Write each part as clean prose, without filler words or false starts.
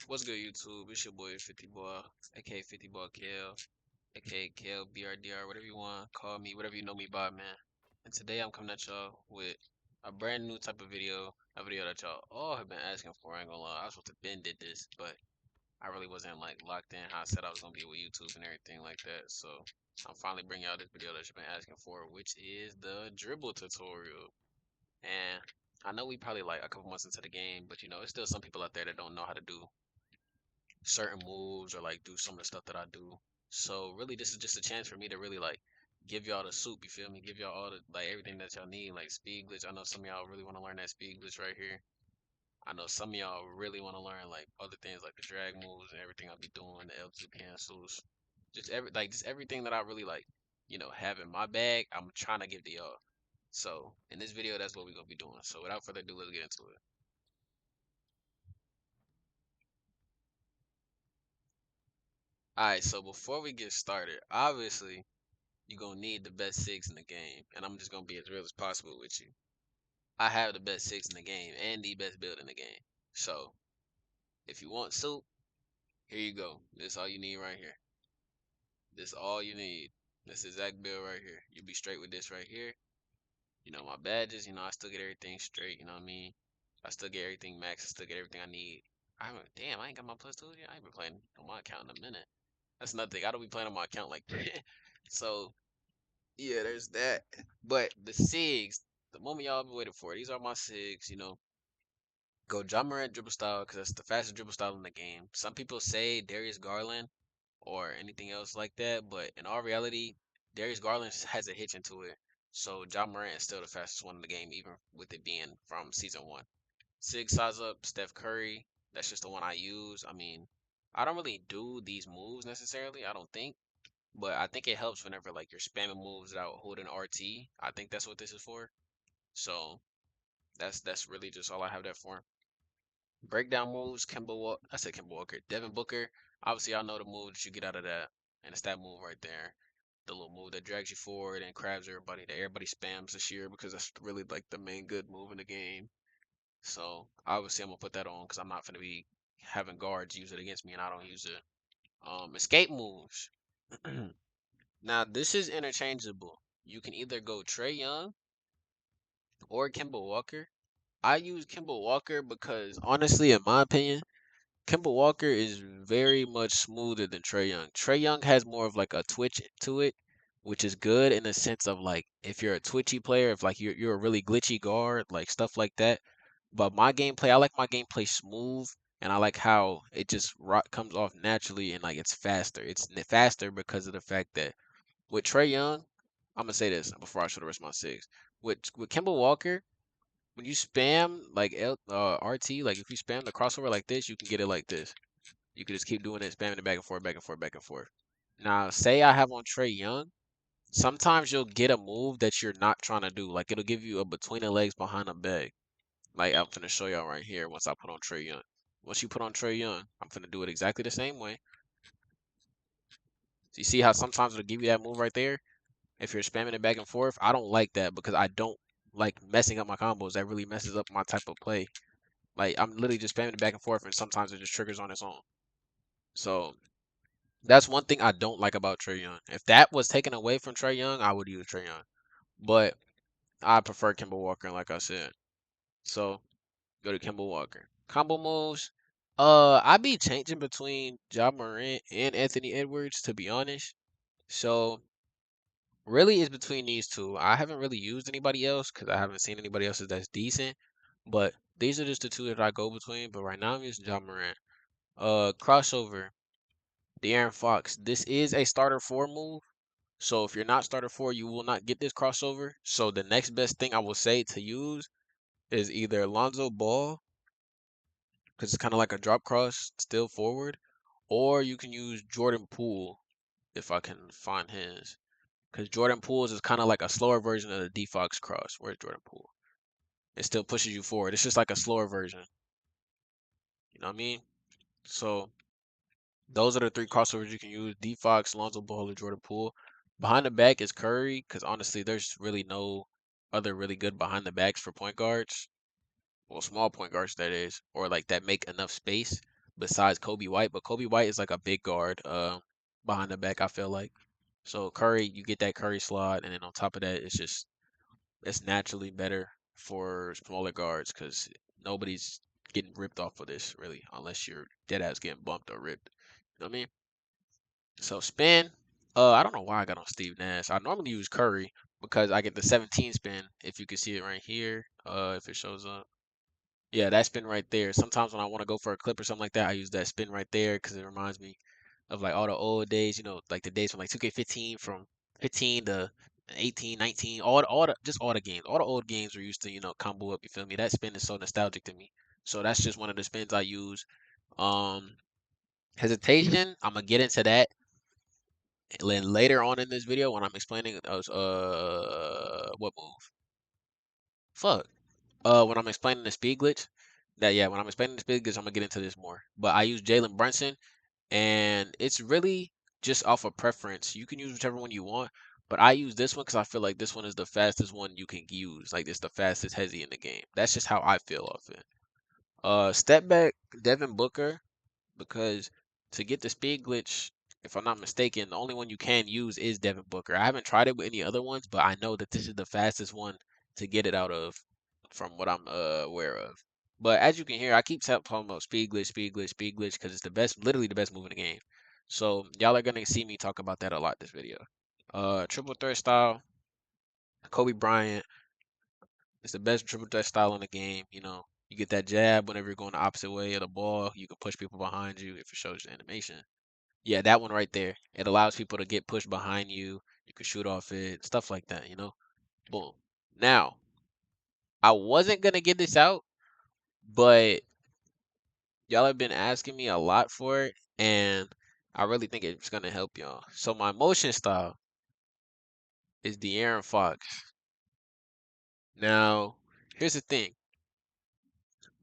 What's good, YouTube? It's your boy 50 Boy, aka 50 Boy Kel, aka Kel BRDR, whatever you want, call me, whatever you know me by, man. And today I'm coming at y'all with a brand new type of video, a video that y'all all have been asking for. I ain't gonna lie, I was supposed to been did this, but I really wasn't like locked in how I said I was gonna be with YouTube and everything like that. So I'm finally bringing y'all this video that you've been asking for, which is the dribble tutorial. And I know we probably like a couple months into the game, but you know, there's still some people out there that don't know how to do certain moves or like do some of the stuff that I do. So really this is just a chance for me to really like give y'all the soup, you feel me? Give y'all all the like everything that y'all need, like speed glitch. I know some of y'all really want to learn that speed glitch right here. I know some of y'all really want to learn like other things like the drag moves and everything I'll be doing, the L2 cancels. Just everything that I really like, have in my bag, I'm trying to give to y'all. So in this video, that's what we're gonna be doing. So without further ado, let's get into it. Alright, so before we get started, obviously you're gonna need the best Sigs in the game, and I'm just gonna be as real as possible with you. I have the best Sigs in the game and the best build in the game. So if you want soup, here you go. This all you need right here. This all you need. This exact build right here. You'll be straight with this right here. My badges, I still get everything straight, you know what I mean? I still get everything max, I still get everything I need. Damn, I ain't got my plus two yet. I ain't been playing on my account in a minute. That's nothing. I don't be playing on my account like that. So yeah, there's that. But the SIGs, the moment y'all been waiting for, these are my SIGs, Go John Morant dribble style because that's the fastest dribble style in the game. Some people say Darius Garland or anything else like that, but in all reality, Darius Garland has a hitch into it. So John Morant is still the fastest one in the game, even with it being from season one. SIG size up, Steph Curry, that's just the one I use. I mean, I don't really do these moves necessarily, I don't think. But I think it helps whenever like you're spamming moves without holding RT. I think that's what this is for. So that's really just all I have that for. Breakdown moves, I said Kemba Walker. Devin Booker. Obviously y'all know the move that you get out of that. And it's that move right there. The little move that drags you forward and crabs everybody that everybody spams this year because that's really like the main good move in the game. So obviously I'm gonna put that on because I'm not gonna be having guards use it against me and I don't use it. Escape moves. Now this is interchangeable. You can either go Trey Young or Kemba Walker. I use Kemba Walker because honestly, in my opinion, Kemba Walker is very much smoother than Trey Young. Trey Young has more of like a twitch to it, which is good in the sense of like if you're a twitchy player, if like you're a really glitchy guard, like stuff like that. But my gameplay, I like my gameplay smooth, and I like how it just comes off naturally and like it's faster. It's faster because of the fact that with Trey Young, I'm gonna say this before I show the rest of my six. With Kemba Walker, when you spam like RT, like if you spam the crossover like this, you can get it like this. You can just keep doing it, spamming it back and forth, back and forth, back and forth. Now, say I have on Trey Young, sometimes you'll get a move that you're not trying to do. Like it'll give you a between the legs behind the bag. Like I'm finna show y'all right here once I put on Trey Young. Once you put on Trey Young, I'm finna do it exactly the same way. So you see how sometimes it'll give you that move right there? If you're spamming it back and forth, I don't like that because I don't like messing up my combos. That really messes up my type of play. Like I'm literally just spamming it back and forth, and sometimes it just triggers on its own. So that's one thing I don't like about Trey Young. If that was taken away from Trey Young, I would use Trey Young. But I prefer Kemba Walker, like I said. So go to Kemba Walker. Combo moves. I be changing between Ja Morant and Anthony Edwards, to be honest. So really, it's between these two. I haven't really used anybody else because I haven't seen anybody else that's decent. But these are just the two that I go between. But right now I'm using Ja Morant. Crossover. De'Aaron Fox. This is a starter four move. So if you're not starter four, you will not get this crossover. So the next best thing I will say to use is either Lonzo Ball, because it's kind of like a drop cross still forward, or you can use Jordan Poole if I can find his. Because Jordan Poole's is kind of like a slower version of the D Fox cross. Where's Jordan Poole? It still pushes you forward. It's just like a slower version. You know what I mean? So those are the three crossovers you can use: D Fox, Lonzo Ball, or Jordan Poole. Behind the back is Curry, because honestly, there's really no other really good behind the backs for point guards. Well, small point guards that is, or like that make enough space. besides Kobe White, but Kobe White is like a big guard behind the back, I feel like. So Curry, you get that Curry slot, and then on top of that, it's naturally better for smaller guards because nobody's getting ripped off of this really, unless you're dead ass getting bumped or ripped. You know what I mean? So spin. I don't know why I got on Steve Nash. I normally use Curry because I get the 17 spin. If you can see it right here, if it shows up. Yeah, that spin right there. Sometimes when I want to go for a clip or something like that, I use that spin right there because it reminds me of like all the old days, like the days from like 2K15 from 15 to 18, 19, all the games, all the old games were used to, combo up, you feel me? That spin is so nostalgic to me. So that's just one of the spins I use. Um, hesitation, I'm gonna get into that later on in this video when I'm explaining what move? Fuck. When I'm explaining the speed glitch, when I'm explaining the speed glitch, I'm gonna get into this more. But I use Jalen Brunson, and it's really just off of preference. You can use whichever one you want, but I use this one because I feel like this one is the fastest one you can use. Like it's the fastest hezzy in the game. That's just how I feel off it. Step back, Devin Booker, because to get the speed glitch, if I'm not mistaken, the only one you can use is Devin Booker. I haven't tried it with any other ones, but I know that this is the fastest one to get it out of from what I'm aware of. But as you can hear, I keep talking about speed glitch, speed glitch, speed glitch because it's the best, literally the best move in the game. So y'all are gonna see me talk about that a lot this video. Triple threat style, Kobe Bryant is the best triple threat style in the game. You get that jab whenever you're going the opposite way of the ball. You can push people behind you if it shows the animation. Yeah, that one right there. It allows people to get pushed behind you. You can shoot off it, stuff like that. Boom. Now, I wasn't gonna get this out, but y'all have been asking me a lot for it, and I really think it's gonna help y'all. So my motion style is De'Aaron Fox. Now, here's the thing.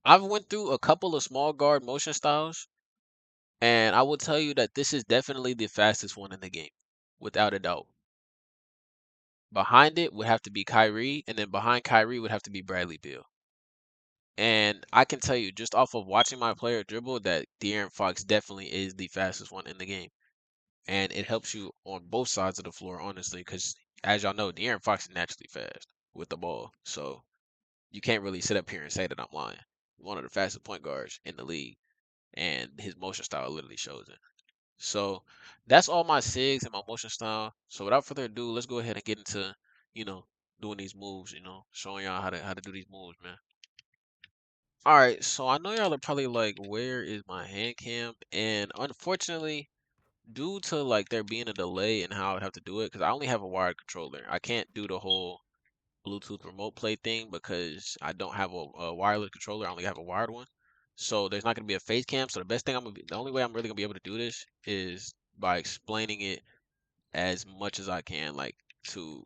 I've went through a couple of small guard motion styles, and I will tell you that this is definitely the fastest one in the game, without a doubt. Behind it would have to be Kyrie, and then behind Kyrie would have to be Bradley Beal. And I can tell you, just off of watching my player dribble, that De'Aaron Fox definitely is the fastest one in the game. And it helps you on both sides of the floor, honestly, because as y'all know, De'Aaron Fox is naturally fast with the ball. So you can't really sit up here and say that I'm lying. One of the fastest point guards in the league, and his motion style literally shows it. So that's all my SIGs and my motion style. So without further ado, let's go ahead and get into, you know, doing these moves, showing y'all how to do these moves, man. All right, so I know y'all are probably like, where is my hand cam? And unfortunately, due to like there being a delay in how I have to do it, because I only have a wired controller, I can't do the whole Bluetooth remote play thing because I don't have a wireless controller. I only have a wired one. So there's not gonna be a face cam. So the only way I'm really gonna be able to do this is by explaining it as much as I can, like to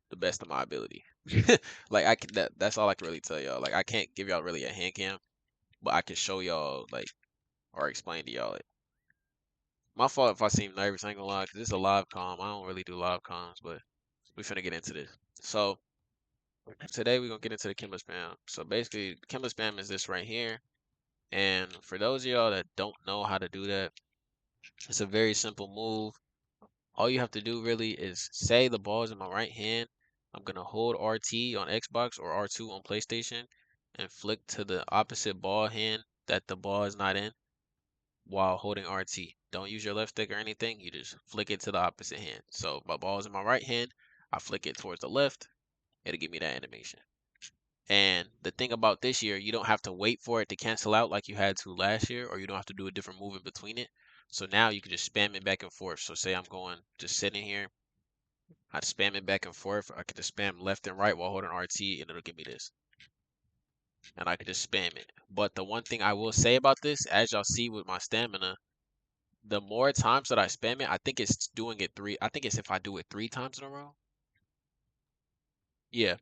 the best of my ability. Like that's all I can really tell y'all. Like I can't give y'all really a hand cam, but I can show y'all like or explain to y'all it. My fault if I seem nervous, I ain't gonna lie, cause it's a live comm. I don't really do live comms, but we finna get into this. So today we're gonna get into the Kemba spam. So basically, Kemba spam is this right here. And for those of y'all that don't know how to do that, it's a very simple move. All you have to do really is say the ball is in my right hand. I'm gonna hold RT on Xbox or R2 on PlayStation and flick to the opposite ball hand that the ball is not in while holding RT. Don't use your left stick or anything. You just flick it to the opposite hand. So my ball is in my right hand. I flick it towards the left. It'll give me that animation. And the thing about this year, you don't have to wait for it to cancel out like you had to last year, or you don't have to do a different move in between it. So now you can just spam it back and forth. So say I'm going just sitting here, I spam it back and forth. I can just spam left and right while holding RT, and it'll give me this. And I can just spam it. But the one thing I will say about this, as y'all see with my stamina, the more times that I spam it, I think it's doing it three. I think it's if I do it 3 times in a row. Yeah,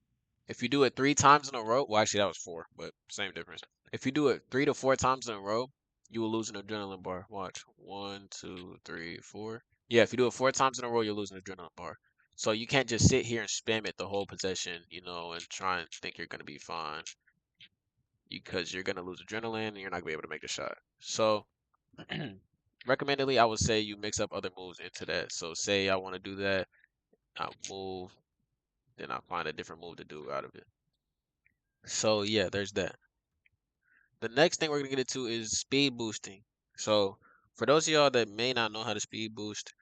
if you do it 3 times in a row, well, actually that was 4, but same difference. If you do it 3 to 4 times in a row, you will lose an adrenaline bar. Watch, 1, 2, 3, 4. Yeah, if you do it 4 times in a row, you'll lose an adrenaline bar. So you can't just sit here and spam it the whole possession, and try and think you're gonna be fine. because you're gonna lose adrenaline and you're not gonna be able to make the shot. So recommendedly, I would say you mix up other moves into that. So say I want to do that, I'll move, then I'll find a different move to do out of it. So yeah, there's that. The next thing we're gonna get into is speed boosting. So for those of y'all that may not know how to speed boost,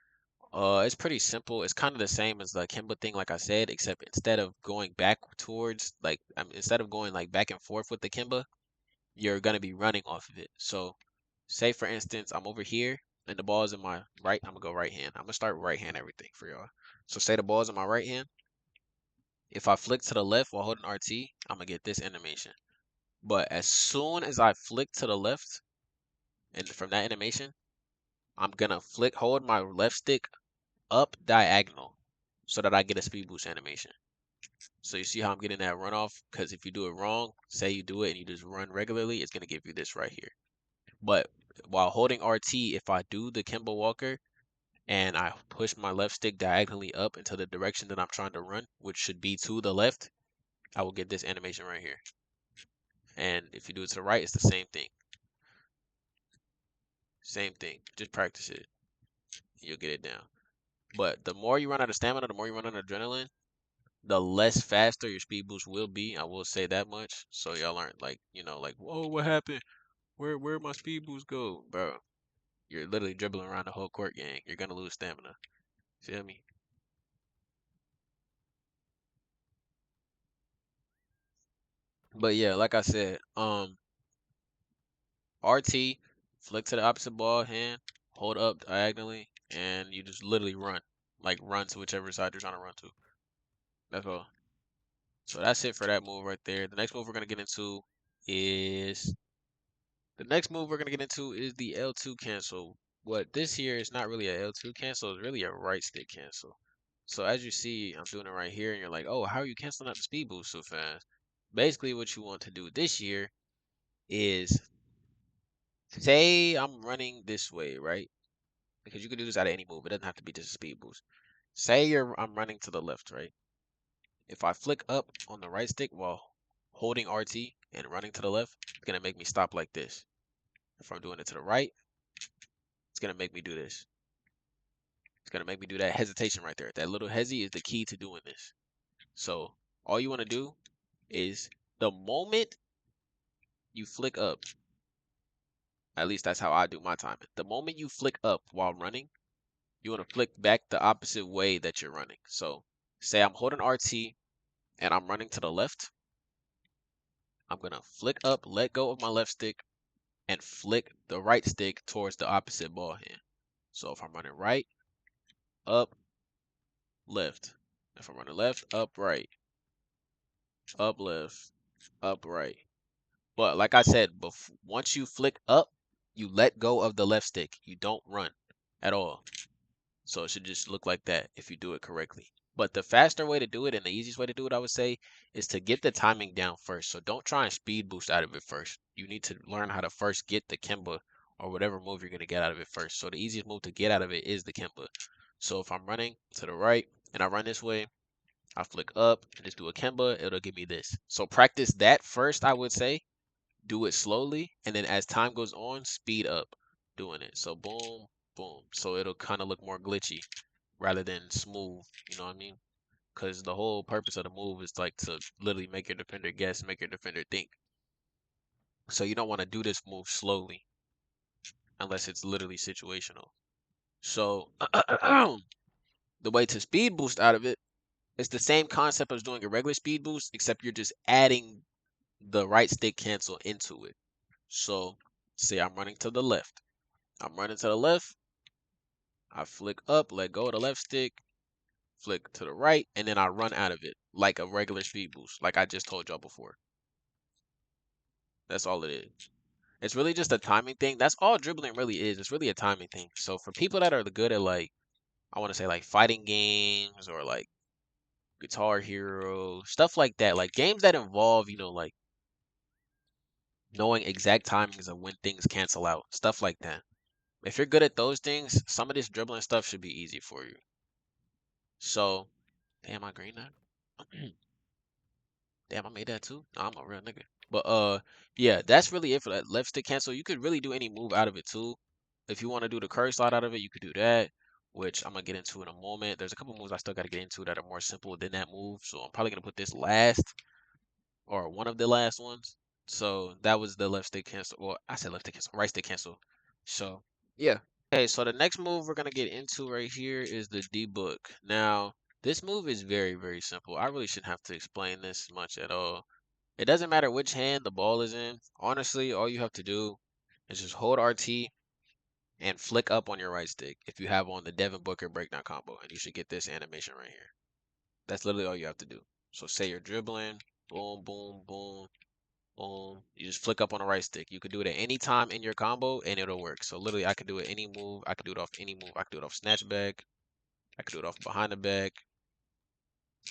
it's pretty simple. It's kind of the same as the Kemba thing, like I said, except instead of going back towards, like, instead of going like back and forth with the Kemba, you're gonna be running off of it. So say for instance, I'm over here and the ball is in my right. I'm gonna go right hand. I'm gonna start right hand everything for y'all. So say the ball's in my right hand. If I flick to the left while holding RT, I'm gonna get this animation. But as soon as I flick to the left, and from that animation, I'm gonna hold my left stick up diagonal so that I get a speed boost animation. So you see how I'm getting that runoff? Because if you do it wrong, say you do it and you just run regularly, it's gonna give you this right here. But while holding RT, if I do the Kemba Walker and I push my left stick diagonally up into the direction that I'm trying to run, which should be to the left, I will get this animation right here. And if you do it to the right, it's the same thing. Same thing. Just practice it. You'll get it down. But the more you run out of stamina, the more you run out of adrenaline, the less faster your speed boost will be. I will say that much. So y'all aren't like, like, whoa, what happened? Where my speed boost go, bro? You're literally dribbling around the whole court, gang. You're gonna lose stamina. Feel me? But yeah, like I said, RT, flick to the opposite ball hand, hold up diagonally, and you just literally run. Like run to whichever side you're trying to run to. That's all. So that's it for that move right there. The next move we're gonna get into is the L2 cancel. What this here is not really a L2 cancel, it's really a right stick cancel. So as you see, I'm doing it right here, and you're like, oh, how are you canceling out the speed boost so fast? Basically, what you want to do this year is say I'm running this way, right? Because you can do this out of any move. It doesn't have to be just a speed boost. Say I'm running to the left, right? If I flick up on the right stick while holding RT and running to the left, it's gonna make me stop like this. If I'm doing it to the right, it's gonna make me do this. It's gonna make me do that hesitation right there. That little hezzy is the key to doing this. So all you want to do is the moment you flick up, at least that's how I do my timing. The moment you flick up while running, you want to flick back the opposite way that you're running. So say I'm holding RT and I'm running to the left. I'm gonna flick up, let go of my left stick, and flick the right stick towards the opposite ball hand. So if I'm running right, up, left. If I'm running left, up, right, up, left, up, right. But like I said, once you flick up, you let go of the left stick. You don't run at all. So it should just look like that if you do it correctly. But the faster way to do it and the easiest way to do it, I would say, is to get the timing down first. So don't try and speed boost out of it first. You need to learn how to first get the Kemba or whatever move you're going to get out of it first. So the easiest move to get out of it is the Kemba. So if I'm running to the right and I run this way, I flick up and just do a Kemba, it'll give me this. So practice that first, I would say. Do it slowly, and then as time goes on, speed up doing it. So boom, boom. So it'll kind of look more glitchy rather than smooth. You know what I mean? Because the whole purpose of the move is like to literally make your defender guess, make your defender think. So you don't want to do this move slowly unless it's literally situational. So the way to speed boost out of it is the same concept as doing a regular speed boost, except you're just adding the right stick cancel into it. So say I'm running to the left. I'm running to the left. I flick up, let go of the left stick, flick to the right, and then I run out of it like a regular speed boost, like I just told y'all before. That's all it is. It's really just a timing thing. That's all dribbling really is. It's really a timing thing. So for people that are good at like, I want to say like fighting games or like Guitar Hero, stuff like that, like games that involve, like knowing exact timings of when things cancel out, stuff like that. If you're good at those things, some of this dribbling stuff should be easy for you. So, damn, I green that. Damn, I made that too. Nah, I'm a real nigga. But yeah, that's really it for that left stick cancel. You could really do any move out of it too. If you want to do the curry slide out of it, you could do that, which I'm gonna get into in a moment. There's a couple moves I still gotta get into that are more simple than that move, so I'm probably gonna put this last or one of the last ones. So that was the left stick cancel. Well, I said left stick cancel, right stick cancel. So yeah. Okay, so the next move we're gonna get into right here is the D book. Now, this move is very, very simple. I really shouldn't have to explain this much at all. It doesn't matter which hand the ball is in. Honestly, all you have to do is just hold RT and flick up on your right stick if you have on the Devin Booker breakdown combo, and you should get this animation right here. That's literally all you have to do. So say you're dribbling, boom, boom, boom, boom. You just flick up on the right stick. You could do it at any time in your combo and it'll work. So literally I could do it any move. I could do it off any move. I could do it off snatch back. I could do it off behind the back.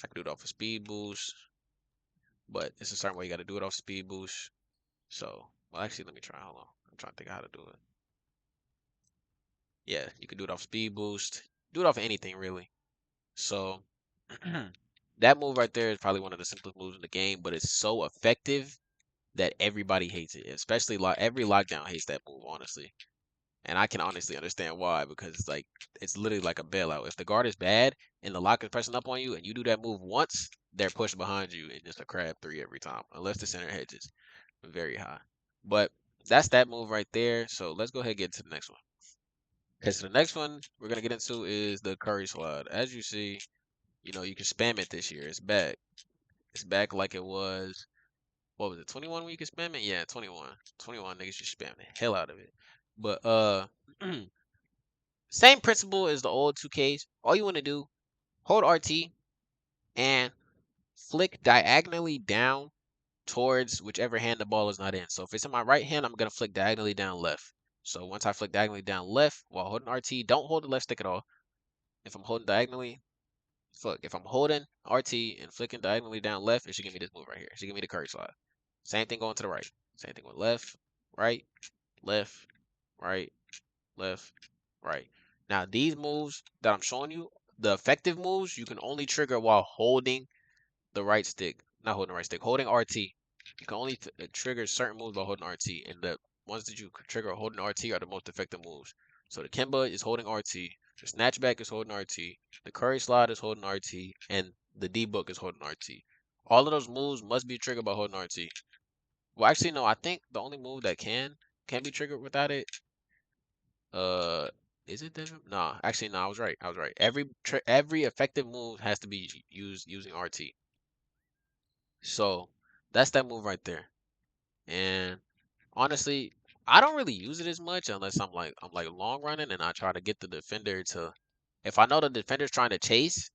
I could do it off a speed boost. But it's a certain way you gotta do it off speed boost. So well actually let me try. Hold on. I'm trying to think of how to do it. Yeah, you could do it off speed boost. Do it off anything really. So that move right there is probably one of the simplest moves in the game, but it's so effective that everybody hates it. Especially every lockdown hates that move, honestly. And I can honestly understand why, because it's literally like a bailout. If the guard is bad and the lock is pressing up on you and you do that move once, they're pushed behind you and just a crab three every time, unless the center hedges very high. But that's that move right there. So let's go ahead and get to the next one. Okay, so the next one we're gonna get into is the curry slide. As you see, you can spam it this year. It's back. It's back like it was. What was it? 21 when you could spam it? Yeah, 21. 21 niggas just spam the hell out of it. But same principle as the old 2Ks. All you want to do, hold RT and flick diagonally down towards whichever hand the ball is not in. So if it's in my right hand, I'm gonna flick diagonally down left. So once I flick diagonally down left while holding RT, don't hold the left stick at all. If I'm holding diagonally, if I'm holding RT and flicking diagonally down left, it should give me this move right here. It should give me the curry slide. Same thing going to the right. Same thing with left, right, left, right, left, right. Now these moves that I'm showing you, the effective moves, you can only trigger while holding the right stick. Not holding the right stick, holding RT. You can only trigger certain moves by holding RT, and the ones that you trigger holding RT are the most effective moves. So the Kemba is holding RT, the snatchback is holding RT, the curry slide is holding RT, and the D book is holding RT. All of those moves must be triggered by holding RT. Well, actually, no. I think the only move that can be triggered without it. Uh, is it Devin? Nah, actually, no. I was right. I was right. Every effective move has to be used using RT. So that's that move right there. And honestly, I don't really use it as much unless I'm like long running and I try to get the defender to. If I know the defender's trying to chase,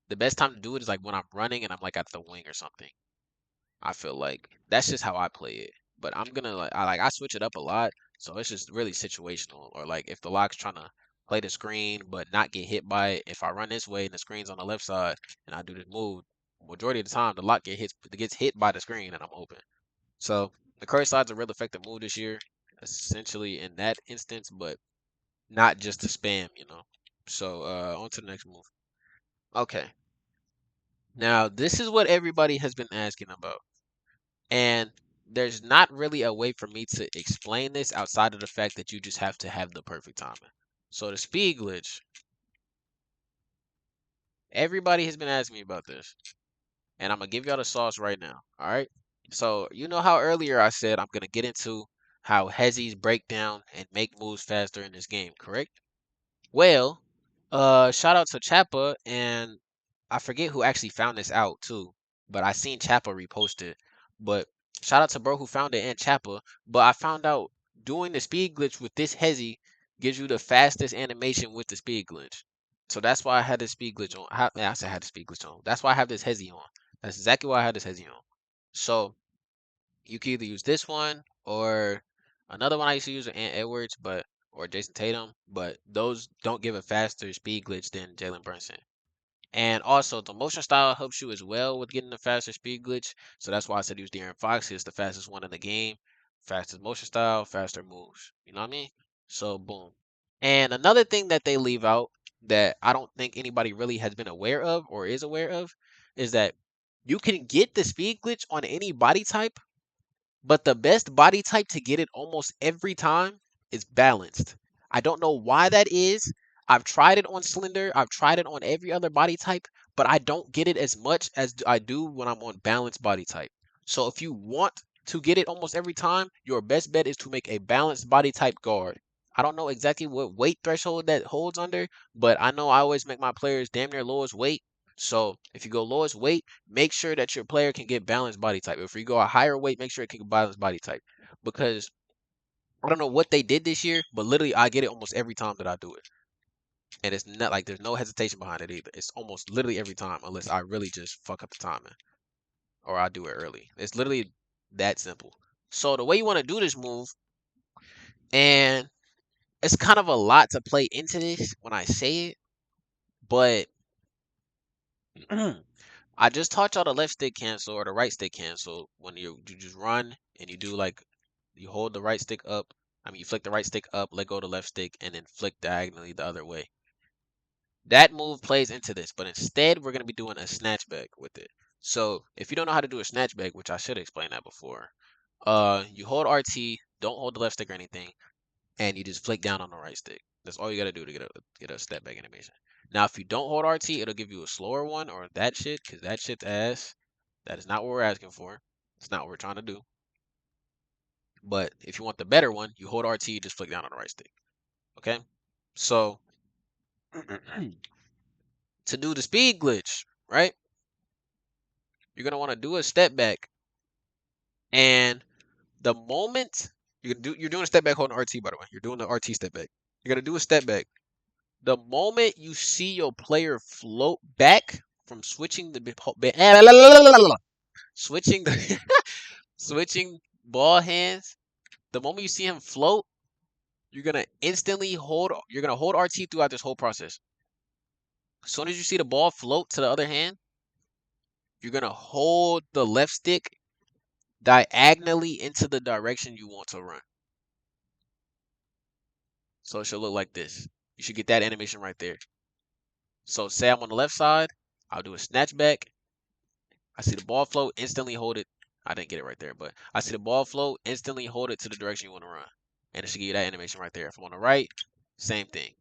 the best time to do it is like when I'm running and I'm like at the wing or something. I feel like that's just how I play it. But I'm gonna I switch it up a lot, so it's just really situational. Or like if the lock's trying to play the screen but not get hit by it, if I run this way and the screen's on the left side and I do this move, majority of the time the lock gets hit by the screen and I'm open. So the curry slide's a real effective move this year, essentially in that instance, but not just to spam. So on to the next move. Okay. Now this is what everybody has been asking about. And there's not really a way for me to explain this outside of the fact that you just have to have the perfect timing. So the speed glitch, everybody has been asking me about this. And I'm gonna give y'all the sauce right now. All right. So you know how earlier I said I'm gonna get into how hezzies break down and make moves faster in this game, correct? Well, shout out to Chappa, and I forget who actually found this out too, but I seen Chappa repost it. But shout out to bro who found it and Chappa. But I found out doing the speed glitch with this hezzy gives you the fastest animation with the speed glitch. So that's why I had this speed glitch on. I said I had the speed glitch on. That's why I have this hezzy on. That's exactly why I had this hezzy on. So you can either use this one or another one I used to use with Ant Edwards, or Jason Tatum, but those don't give a faster speed glitch than Jalen Brunson. And also, the motion style helps you as well with getting a faster speed glitch. So that's why I said use De'Aaron Fox. He's the fastest one in the game. Fastest motion style, faster moves. You know what I mean? So, boom. And another thing that they leave out that I don't think anybody really has been aware of or is aware of is that you can get the speed glitch on any body type, But the best body type to get it almost every time is balanced. I don't know why that is. I've tried it on slender, I've tried it on every other body type, but I don't get it as much as I do when I'm on balanced body type. So if you want to get it almost every time, your best bet is to make a balanced body type guard. I don't know exactly what weight threshold that holds under, but I know I always make my players damn near lowest weight. So if you go lowest weight, make sure that your player can get balanced body type. If you go a higher weight, make sure it can get balanced body type. Because I don't know what they did this year, but literally I get it almost every time that I do it. And it's not like there's no hesitation behind it either. It's almost literally every time, unless I really just fuck up the timing or I do it early. It's literally that simple. So the way you want to do this move, and it's kind of a lot to play into this when I say it, but I just taught y'all the left stick cancel or the right stick cancel when you just run and you do like you hold the right stick up. I mean, you flick the right stick up, let go of the left stick, and then flick diagonally the other way. That move plays into this, but instead we're gonna be doing a snatchback with it. So if you don't know how to do a snatchback, which I should have explained that before, you hold RT, don't hold the left stick or anything, and you just flick down on the right stick. That's all you gotta do to get a step back animation. Now, if you don't hold RT, it'll give you a slower one or that shit, because that shit's ass. That is not what we're asking for. It's not what we're trying to do. But if you want the better one, you hold RT, just flick down on the right stick. Okay? So to do the speed glitch, right? You're gonna want to do a step back, and the moment you're doing a step back holding RT, by the way. You're doing the RT step back. You're gonna do a step back. The moment you see your player float back from switching the switching the switching ball hands, the moment you see him float, you're gonna hold RT throughout this whole process. As soon as you see the ball float to the other hand, you're gonna hold the left stick diagonally into the direction you want to run. So it should look like this. You should get that animation right there. So say I'm on the left side, I'll do a snatch back. I see the ball float, instantly hold it. I didn't get it right there, but I see the ball float, instantly hold it to the direction you want to run. And it should give you that animation right there. If I'm on the right, same thing.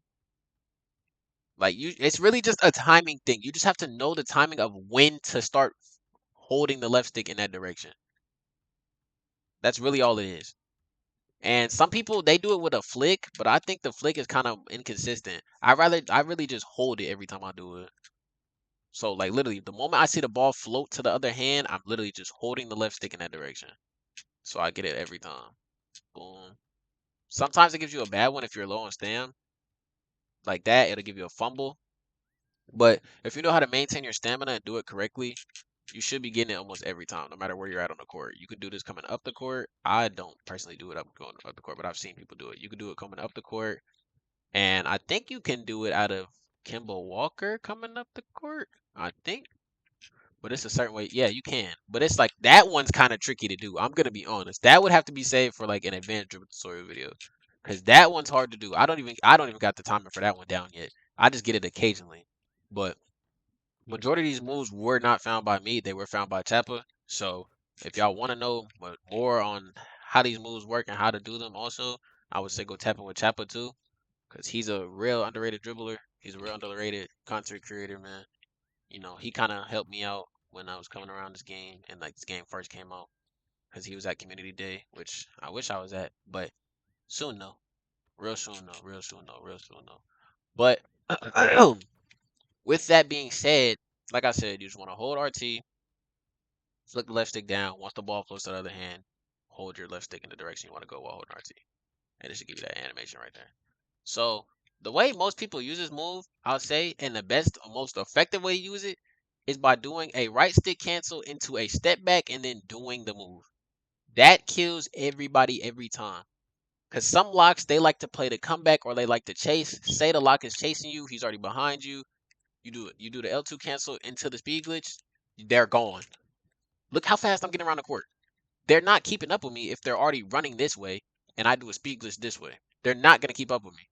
Like it's really just a timing thing. You just have to know the timing of when to start holding the left stick in that direction. That's really all it is. And some people they do it with a flick, but I think the flick is kind of inconsistent. I really just hold it every time I do it. So like literally the moment I see the ball float to the other hand, I'm literally just holding the left stick in that direction. So I get it every time. Boom. Sometimes it gives you a bad one if you're low on stam. Like that, it'll give you a fumble. But if you know how to maintain your stamina and do it correctly, you should be getting it almost every time, no matter where you're at on the court. You could do this coming up the court. I don't personally do it up going up the court, but I've seen people do it. You could do it coming up the court, and I think you can do it out of Kemba Walker coming up the court. I think, but it's a certain way. Yeah, you can, but it's like that one's kind of tricky to do. I'm gonna be honest. That would have to be saved for like an advanced dribble tutorial video, because that one's hard to do. I don't even got the timer for that one down yet. I just get it occasionally, but majority of these moves were not found by me. They were found by Chappa. So if y'all want to know more on how these moves work and how to do them, also, I would say go tap in with Chappa too, because he's a real underrated dribbler. He's a real underrated content creator, man. You know, he kind of helped me out when I was coming around this game and like this game first came out, because he was at Community Day, which I wish I was at, but soon though. Real soon though. Real soon though. Real soon though. But with that being said, like I said, you just want to hold RT, flick the left stick down. Once the ball flows to the other hand, hold your left stick in the direction you want to go while holding RT. And it should give you that animation right there. So the way most people use this move, I'll say, and the best, most effective way to use it is by doing a right stick cancel into a step back and then doing the move. That kills everybody every time. Because some locks, they like to play the comeback or they like to chase. Say the lock is chasing you, he's already behind you. You do the L2 cancel into the speed glitch, they're gone. Look how fast I'm getting around the court. They're not keeping up with me if they're already running this way and I do a speed glitch this way. They're not going to keep up with me.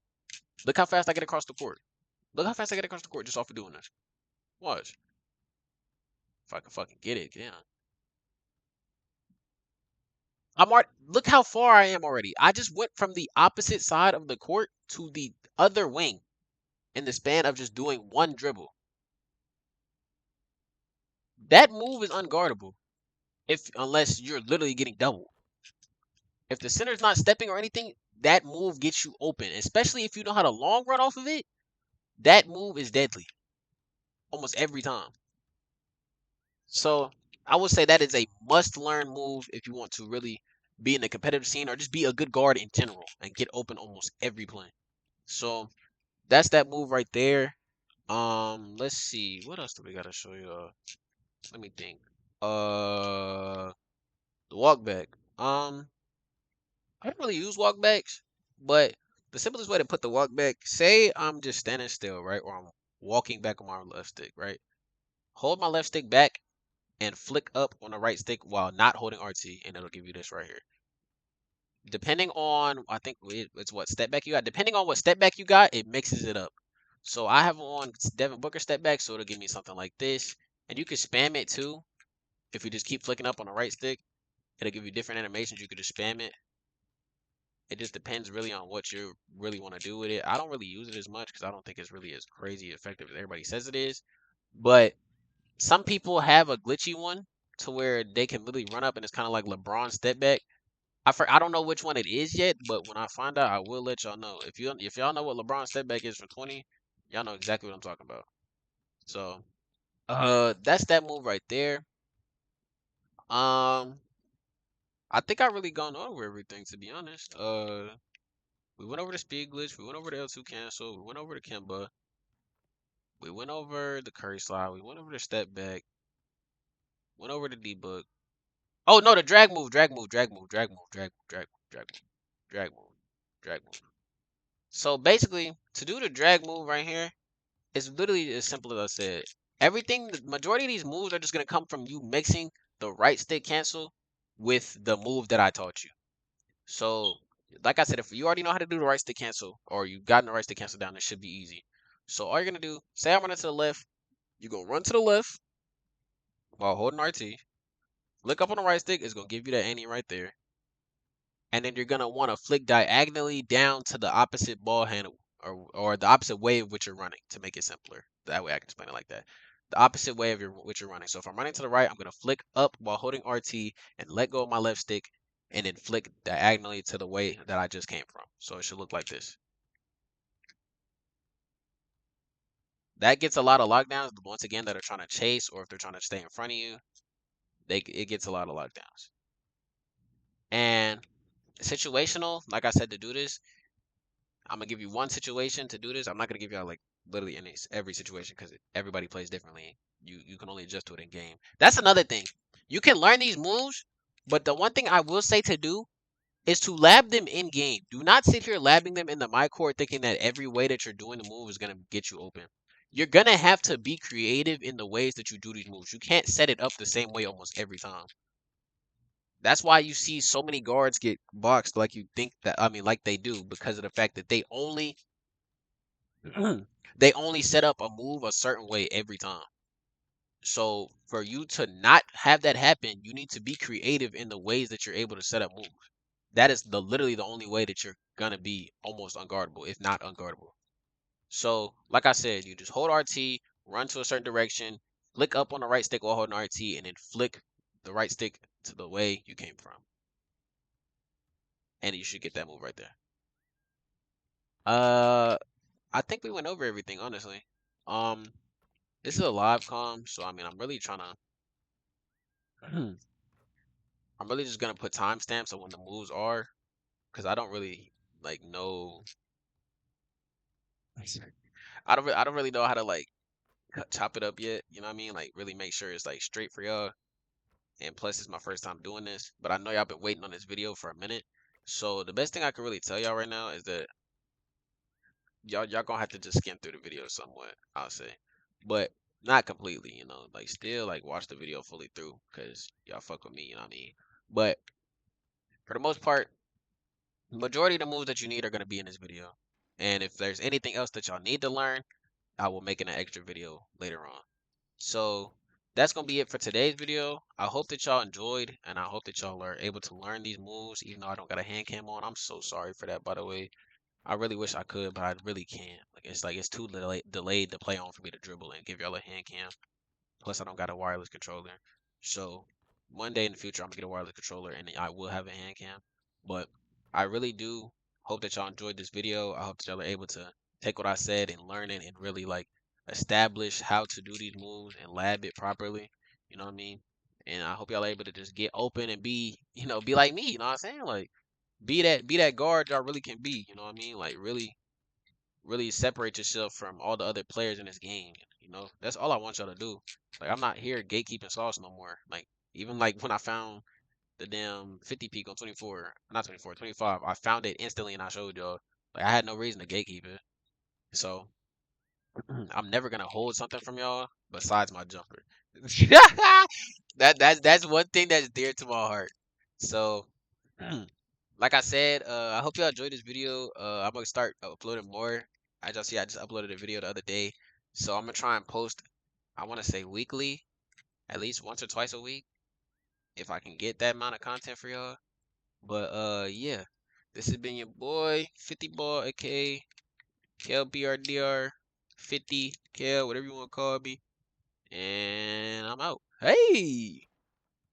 Look how fast I get across the court. Look how fast I get across the court just off of doing this. Watch. If I can fucking get it, yeah. Look how far I am already. I just went from the opposite side of the court to the other wing in the span of just doing one dribble. That move is unguardable if unless you're literally getting doubled. If the center's not stepping or anything, that move gets you open, especially if you know how to long run off of it. That move is deadly almost every time. So I would say that is a must learn move if you want to really be in the competitive scene or just be a good guard in general and get open almost every play. So that's that move right there. Let's see. What else do we gotta show you? Let me think. The walk back. I don't really use walk backs, but the simplest way to put the walk back, say I'm just standing still, right? Or I'm walking back on my left stick, right? Hold my left stick back and flick up on the right stick while not holding RT, and it'll give you this right here. Depending on, I think it's what step back you got. Depending on what step back you got, it mixes it up. So I have on Devin Booker step back, so it'll give me something like this. And you can spam it too. If you just keep flicking up on the right stick, it'll give you different animations. You could just spam it. It just depends really on what you really want to do with it. I don't really use it as much because I don't think it's really as crazy effective as everybody says it is. But some people have a glitchy one to where they can literally run up and it's kind of like LeBron step back. I don't know which one it is yet, but when I find out, I will let y'all know. If y'all know what LeBron step back is for 20, y'all know exactly what I'm talking about. So that's that move right there. Um, I think I really gone over everything to be honest. We went over the speed glitch, we went over the L2 cancel, we went over the Kemba, we went over the Curry slide, we went over the step back, went over the D book. Oh no, the drag move, drag move, drag move, drag move, drag move, drag move, drag move, drag move, drag move. So basically, to do the drag move right here, it's literally as simple as I said. Everything, the majority of these moves are just gonna come from you mixing the right stick cancel with the move that I taught you. So, like I said, if you already know how to do the right stick cancel, or you've gotten the right stick cancel down, it should be easy. So all you're gonna do, say I'm running to the left, you go run to the left while holding RT. Look up on the right stick, it's gonna give you that anti right there. And then you're gonna want to flick diagonally down to the opposite ball handle or the opposite way of which you're running to make it simpler. That way I can explain it like that. The opposite way of which you're running. So if I'm running to the right, I'm gonna flick up while holding RT and let go of my left stick and then flick diagonally to the way that I just came from. So it should look like this. That gets a lot of lockdowns, once again, that are trying to chase or if they're trying to stay in front of you. It gets a lot of lockdowns. And situational, like I said, to do this, I'm gonna give you one situation to do this. I'm not gonna give y'all like literally in every situation because everybody plays differently. You can only adjust to it in game. That's another thing. You can learn these moves, but the one thing I will say to do is to lab them in game. Do not sit here labbing them in the my court thinking that every way that you're doing the move is gonna get you open. You're gonna have to be creative in the ways that you do these moves. You can't set it up the same way almost every time. That's why you see so many guards get boxed like you think that I mean like they do because of the fact that they only set up a move a certain way every time. So for you to not have that happen, you need to be creative in the ways that you're able to set up moves. That is the literally the only way that you're gonna be almost unguardable, if not unguardable. So like I said, you just hold RT, run to a certain direction, flick up on the right stick while holding RT, and then flick the right stick to the way you came from. And you should get that move right there. Uh I think we went over everything, honestly. Um this is a live com, so I mean I'm really trying to I'm really just gonna put timestamps on when the moves are, because I don't really like know. I don't really know how to like chop it up yet. You know what I mean? Like really make sure it's like straight for y'all. And plus, it's my first time doing this, but I know y'all been waiting on this video for a minute. So the best thing I can really tell y'all right now is that y'all gonna have to just skim through the video somewhat. I'll say, but not completely. You know, like still like watch the video fully through because y'all fuck with me. You know what I mean? But for the most part, majority of the moves that you need are going to be in this video. And if there's anything else that y'all need to learn, I will make an extra video later on. So that's gonna be it for today's video. I hope that y'all enjoyed, and I hope that y'all are able to learn these moves, even though I don't got a hand cam on. I'm so sorry for that, by the way. I really wish I could, but I really can't. Like it's too delayed to play on for me to dribble and give y'all a hand cam. Plus, I don't got a wireless controller. So one day in the future, I'm gonna get a wireless controller and I will have a hand cam. But I really do hope that y'all enjoyed this video. I hope that y'all are able to take what I said and learn it and really like establish how to do these moves and lab it properly. You know what I mean? And I hope y'all are able to just get open and be, be like me. You know what I'm saying? Like be that guard y'all really can be. You know what I mean? Like really separate yourself from all the other players in this game. That's all I want y'all to do. Like I'm not here gatekeeping sauce no more. Like even like when I found the damn 50 peak on 24, not 24, 25, I found it instantly and I showed y'all. Like I had no reason to gatekeep it. So I'm never gonna hold something from y'all besides my jumper. That's one thing that's dear to my heart. So like I said, I hope y'all enjoyed this video. I'm gonna start uploading more. As y'all see, I just uploaded a video the other day, so I'm gonna try and post. I want to say weekly, at least once or twice a week, if I can get that amount of content for y'all. But yeah, this has been your boy 50 Ball, aka KLBRDR 50 KL, whatever you want to call me, and I'm out. Hey.